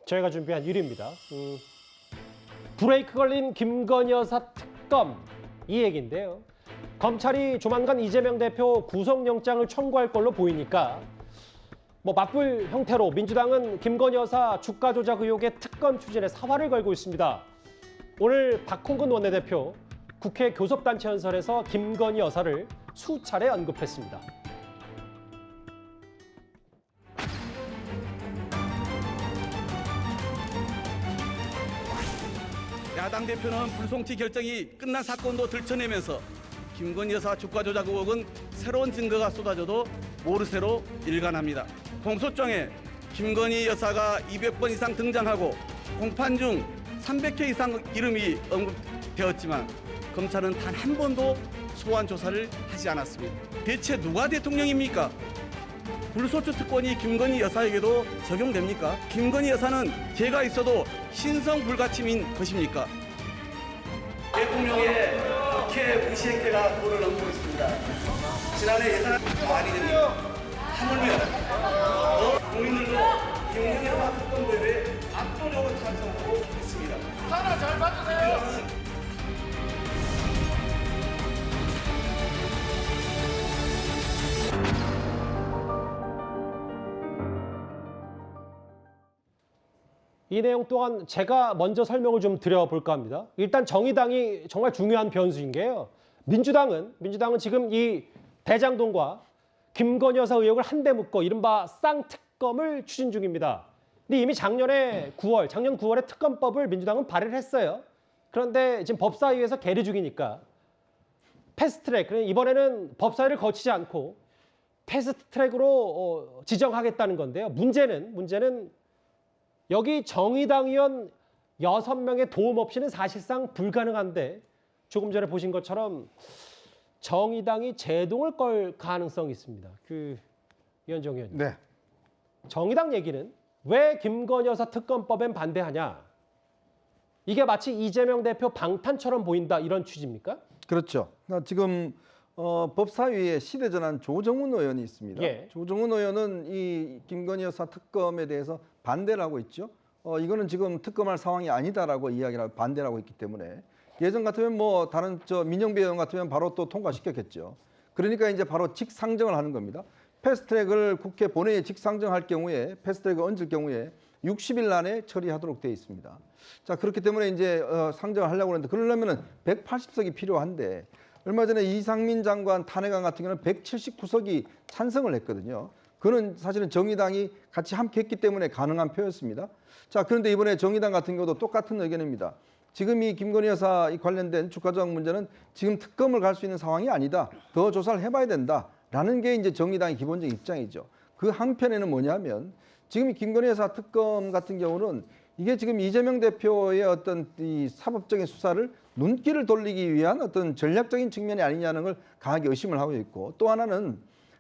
저희가 준비한 1위입니다. 브레이크 걸린 김건희 여사 특검 이 얘기인데요. 검찰이 조만간 이재명 대표 구속영장을 청구할 걸로 보이니까 맞불 형태로 민주당은 김건희 여사 주가 조작 의혹의 특검 추진에 사활을 걸고 있습니다. 오늘 박홍근 원내대표 국회 교섭단체 연설에서 김건희 여사를 수차례 언급했습니다. 야당 대표는 불송치 결정이 끝난 사건도 들춰내면서 김건희 여사 주가 조작 의혹은 새로운 증거가 쏟아져도 모르쇠로 일관합니다. 공소장에 김건희 여사가 200번 이상 등장하고 공판 중 300회 이상 이름이 언급되었지만 검찰은 단 한 번도 소환 조사를 하지 않았습니다. 대체 누가 대통령입니까? 불소추 특권이 김건희 여사에게도 적용됩니까? 김건희 여사는 죄가 있어도 신성불가침인 것입니까? 대통령의 국회 무시 행태가 도를 넘고 있습니다. 지난해 예산 말이 됩니다. 하물며 국민들도 김건희 여사 특검 대회에 압도적으로 찬성하고 있습니다. 수사나 잘 봐주세요. 이 내용 또한 제가 먼저 설명을 좀 드려볼까 합니다. 일단 정의당이 정말 중요한 변수인 게요. 민주당은 지금 이 대장동과 김건희 여사 의혹을 한데 묶어 이른바 쌍특검을 추진 중입니다. 근데 이미 작년 9월에 특검법을 민주당은 발의를 했어요. 그런데 지금 법사위에서 계류 중이니까 패스트트랙, 이번에는 법사위를 거치지 않고 패스트트랙으로 지정하겠다는 건데요. 문제는 여기 정의당 의원 6명의 도움 없이는 사실상 불가능한데 조금 전에 보신 것처럼 정의당이 제동을 걸 가능성이 있습니다. 위원정 의원님. 네. 정의당 얘기는 왜 김건희 여사 특검법엔 반대하냐? 이게 마치 이재명 대표 방탄처럼 보인다 이런 취지입니까? 그렇죠. 지금 법사위에 시대전환 조정훈 의원이 있습니다. 예. 조정훈 의원은 이 김건희 여사 특검에 대해서 반대를 하고 있죠. 이거는 지금 특검할 상황이 아니다라고 이야기를 하고 반대를 하고 있기 때문에 예전 같으면 다른 민영배 의원 같으면 바로 또 통과시켰겠죠. 그러니까 이제 바로 직상정을 하는 겁니다. 패스트트랙을 국회 본회의에 직상정할 경우에 패스트트랙을 얹을 경우에 60일 안에 처리하도록 되어 있습니다. 자, 그렇기 때문에 이제 상정을 하려고 하는데 그러려면은 180석이 필요한데 얼마 전에 이상민 장관 탄핵안 같은 경우는 179석이 찬성을 했거든요. 그는 사실은 정의당이 같이 함께 했기 때문에 가능한 표였습니다. 자, 그런데 이번에 정의당 같은 경우도 똑같은 의견입니다. 지금 이 김건희 여사 관련된 주가 조작 문제는 지금 특검을 갈 수 있는 상황이 아니다. 더 조사를 해봐야 된다라는 게 이제 정의당의 기본적인 입장이죠. 그 한편에는 뭐냐면 지금 이 김건희 여사 특검 같은 경우는 이게 지금 이재명 대표의 어떤 이 사법적인 수사를 눈길을 돌리기 위한 어떤 전략적인 측면이 아니냐는 걸 강하게 의심을 하고 있고 또 하나는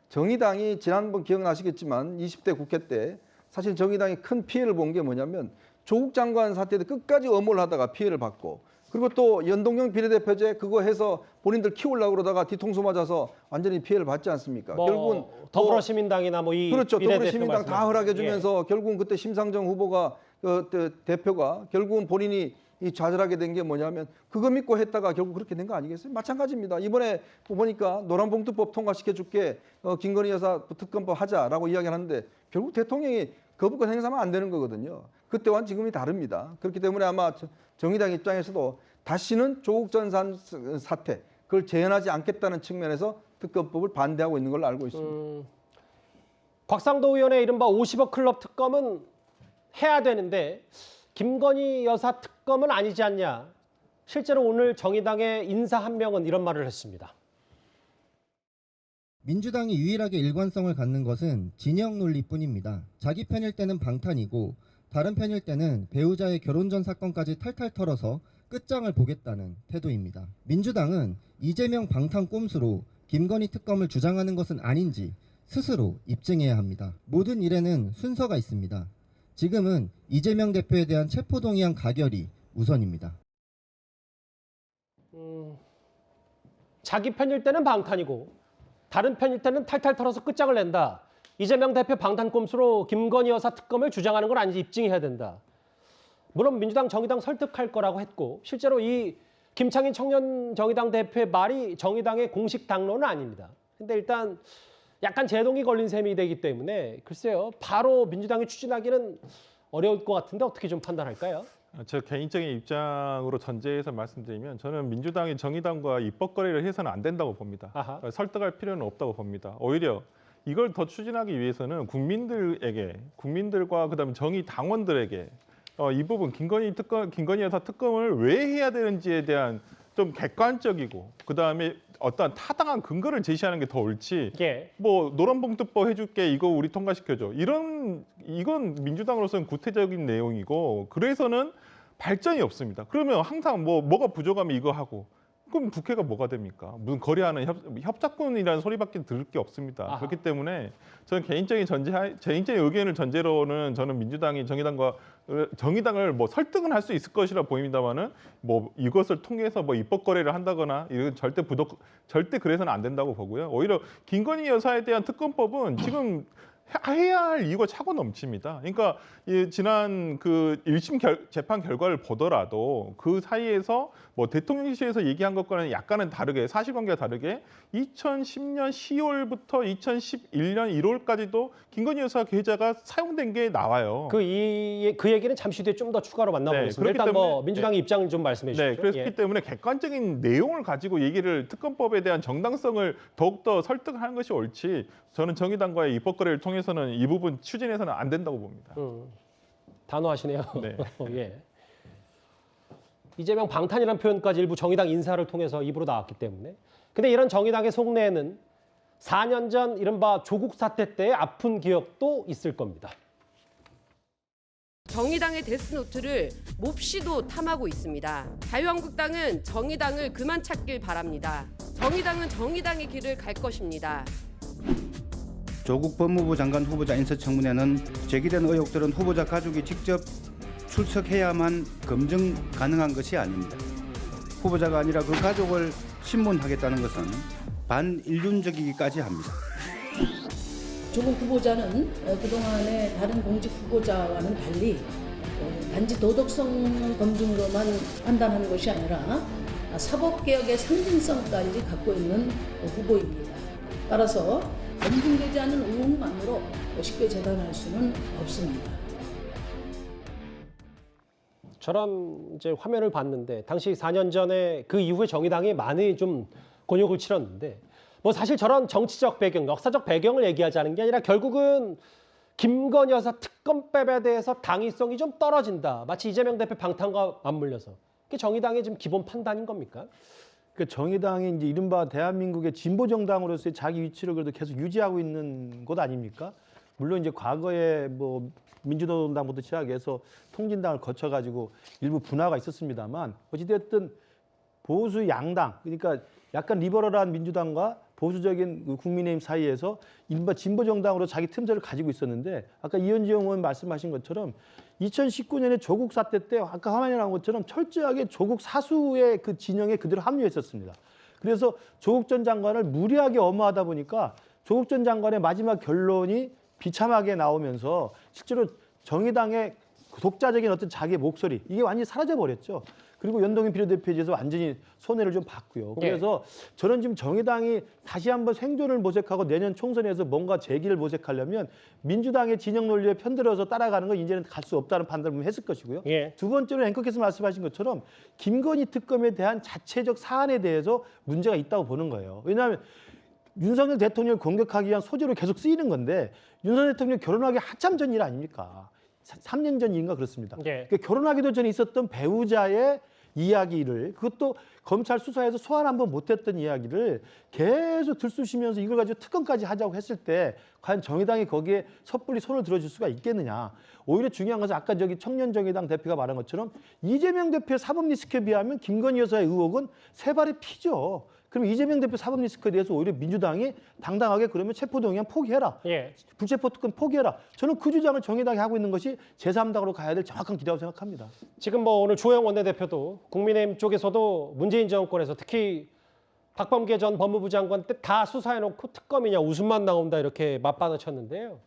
정의당이 지난번 기억나시겠지만 20대 국회 때 사실 정의당이 큰 피해를 본 게 뭐냐면 조국 장관 사태 때 끝까지 엄호를 하다가 피해를 받고 그리고 또 연동형 비례대표제 그거 해서 본인들 키우려고 그러다가 뒤통수 맞아서 완전히 피해를 받지 않습니까? 결국은 더불어시민당이나 이 그렇죠. 더불어시민당 다 말씀하시면. 허락해주면서 결국은 그때 심상정 후보가 대표가 결국은 본인이 이 좌절하게 된 게 뭐냐면 그거 믿고 했다가 결국 그렇게 된 거 아니겠어요? 마찬가지입니다. 이번에 보니까 노란봉투법 통과시켜줄게 김건희 여사 특검법 하자라고 이야기를 하는데 결국 대통령이 거부권 행사하면 안 되는 거거든요. 그때와는 지금이 다릅니다. 그렇기 때문에 아마 정의당 입장에서도 다시는 조국 전 사태 그걸 재현하지 않겠다는 측면에서 특검법을 반대하고 있는 걸로 알고 있습니다. 곽상도 의원의 이른바 50억 클럽 특검은 해야 되는데 김건희 여사 특검은 아니지 않냐. 실제로 오늘 정의당의 인사 한 명은 이런 말을 했습니다. 민주당이 유일하게 일관성을 갖는 것은 진영 논리뿐입니다. 자기 편일 때는 방탄이고 다른 편일 때는 배우자의 결혼 전 사건까지 탈탈 털어서 끝장을 보겠다는 태도입니다. 민주당은 이재명 방탄 꼼수로 김건희 특검을 주장하는 것은 아닌지 스스로 입증해야 합니다. 모든 일에는 순서가 있습니다. 지금은 이재명 대표에 대한 체포동의안 가결이 우선입니다. 자기 편일 때는 방탄이고 다른 편일 때는 탈탈 털어서 끝장을 낸다. 이재명 대표 방탄 꼼수로 김건희 여사 특검을 주장하는 건 아닌지 입증해야 된다. 물론 민주당, 정의당 설득할 거라고 했고 실제로 이 김창인 청년정의당 대표의 말이 정의당의 공식 당론은 아닙니다. 근데 일단 약간 제동이 걸린 셈이 되기 때문에 글쎄요. 바로 민주당이 추진하기는 어려울 것 같은데 어떻게 좀 판단할까요? 저 개인적인 입장으로 전제해서 말씀드리면 저는 민주당이 정의당과 입법 거래를 해서는 안 된다고 봅니다. 아하. 설득할 필요는 없다고 봅니다. 오히려 이걸 더 추진하기 위해서는 국민들과 그다음에 정의 당원들에게 이 부분 김건희 여사 특검을 왜 해야 되는지에 대한 좀 객관적이고 그다음에 어떤 타당한 근거를 제시하는 게 더 옳지. 예. 뭐 노란봉투법 해줄게 이거 우리 통과시켜줘. 이건 민주당으로서는 구태적인 내용이고 그래서는 발전이 없습니다. 그러면 항상 뭐가 부족하면 이거 하고 그럼 국회가 뭐가 됩니까? 무슨 거래하는 협작권이라는 소리밖에 들을 게 없습니다. 아하. 그렇기 때문에 저는 개인적인 의견을 전제로는 저는 민주당이 정의당을 뭐 설득은 할 수 있을 것이라 보입니다만은 뭐 이것을 통해서 뭐 입법 거래를 한다거나 이건 절대 그래서는 안 된다고 보고요. 오히려 김건희 여사에 대한 특검법은 지금 해야 할 이유가 차고 넘칩니다. 그러니까 지난 그 1심 재판 결과를 보더라도 그 사이에서 뭐 대통령실에서 얘기한 것과는 약간은 다르게 사실관계가 다르게 2010년 10월부터 2011년 1월까지도 김건희 여사 계좌가 사용된 게 나와요. 그 얘기는 잠시 뒤에 좀 더 추가로 만나보겠습니다. 그렇기 일단 뭐 때문에, 민주당의 입장 좀 말씀해 주시죠. 네, 그렇기 예. 때문에 객관적인 내용을 가지고 특검법에 대한 정당성을 더욱더 설득하는 것이 옳지 저는 정의당과의 입법 거래를 통해서는 이 부분 추진해서는 안 된다고 봅니다. 단호하시네요. 네. 예. 이재명 방탄이라는 표현까지 일부 정의당 인사를 통해서 입으로 나왔기 때문에. 근데 이런 정의당의 속내에는 4년 전 이른바 조국 사태 때의 아픈 기억도 있을 겁니다. 정의당의 데스노트를 몹시도 탐하고 있습니다. 자유한국당은 정의당을 그만 찾길 바랍니다. 정의당은 정의당의 길을 갈 것입니다. 조국 법무부 장관 후보자 인사청문회는 제기된 의혹들은 후보자 가족이 직접 출석해야만 검증 가능한 것이 아닙니다. 후보자가 아니라 그 가족을 신문하겠다는 것은 반인륜적이기까지 합니다. 조국 후보자는 그동안의 다른 공직 후보자와는 달리 단지 도덕성 검증으로만 판단하는 것이 아니라 사법개혁의 상징성까지 갖고 있는 후보입니다. 따라서 검증되지 않은 의혹만으로 쉽게 재단할 수는 없습니다. 저런 이제 화면을 봤는데 당시 4년 전에 그 이후에 정의당이 많이 좀 곤욕을 치렀는데 뭐 사실 저런 정치적 배경, 역사적 배경을 얘기하자는 게 아니라 결국은 김건희 여사 특검법에 대해서 당위성이 좀 떨어진다. 마치 이재명 대표 방탄과 맞물려서. 그게 정의당의 지금 기본 판단인 겁니까? 그 정의당이 이제 이른바 대한민국의 진보 정당으로서의 자기 위치를 그래도 계속 유지하고 있는 곳 아닙니까? 물론 이제 과거에 뭐 민주노동당부터 시작해서 통진당을 거쳐가지고 일부 분화가 있었습니다만 어찌됐든 보수 양당 그러니까 약간 리버럴한 민주당과 보수적인 국민의힘 사이에서 이른바 진보 정당으로 자기 틈새를 가지고 있었는데 아까 이현지영 의원 말씀하신 것처럼 2019년에 조국 사태 때 아까 화면에 나온 것처럼 철저하게 조국 사수의 그 진영에 그대로 합류했었습니다. 그래서 조국 전 장관을 무리하게 엄호하다 보니까 조국 전 장관의 마지막 결론이 비참하게 나오면서 실제로 정의당의 독자적인 어떤 자기의 목소리 이게 완전히 사라져버렸죠. 그리고 연동형 비례대표제에서 완전히 손해를 좀 봤고요. 그래서 저는 지금 정의당이 다시 한번 생존을 모색하고 내년 총선에서 뭔가 재기를 모색하려면 민주당의 진영 논리에 편들어서 따라가는 건 이제는 갈 수 없다는 판단을 했을 것이고요. 두 번째로 앵커께서 말씀하신 것처럼 김건희 특검에 대한 자체적 사안에 대해서 문제가 있다고 보는 거예요. 왜냐하면 윤석열 대통령을 공격하기 위한 소재로 계속 쓰이는 건데 윤석열 대통령이 결혼하기 한참 전 일 아닙니까? 3년 전 일인가 그렇습니다. 그러니까 결혼하기도 전에 있었던 배우자의 이야기를 그것도 검찰 수사에서 소환 한번 못했던 이야기를 계속 들쑤시면서 이걸 가지고 특검까지 하자고 했을 때 과연 정의당이 거기에 섣불리 손을 들어줄 수가 있겠느냐. 오히려 중요한 것은 아까 저기 청년정의당 대표가 말한 것처럼 이재명 대표의 사법 리스크에 비하면 김건희 여사의 의혹은 세 발의 피죠. 그럼 이재명 대표 사법 리스크에 대해서 오히려 민주당이 당당하게 그러면 체포동의안 포기해라. 불체포 특권 포기해라. 저는 그 주장을 정의당이 하고 있는 것이 제3당으로 가야 될 정확한 길이라고 생각합니다. 지금 뭐 오늘 주호영 원내대표도 국민의힘 쪽에서도 문재인 정권에서 특히 박범계 전 법무부 장관 때 다 수사해놓고 특검이냐 웃음만 나온다 이렇게 맞받아쳤는데요.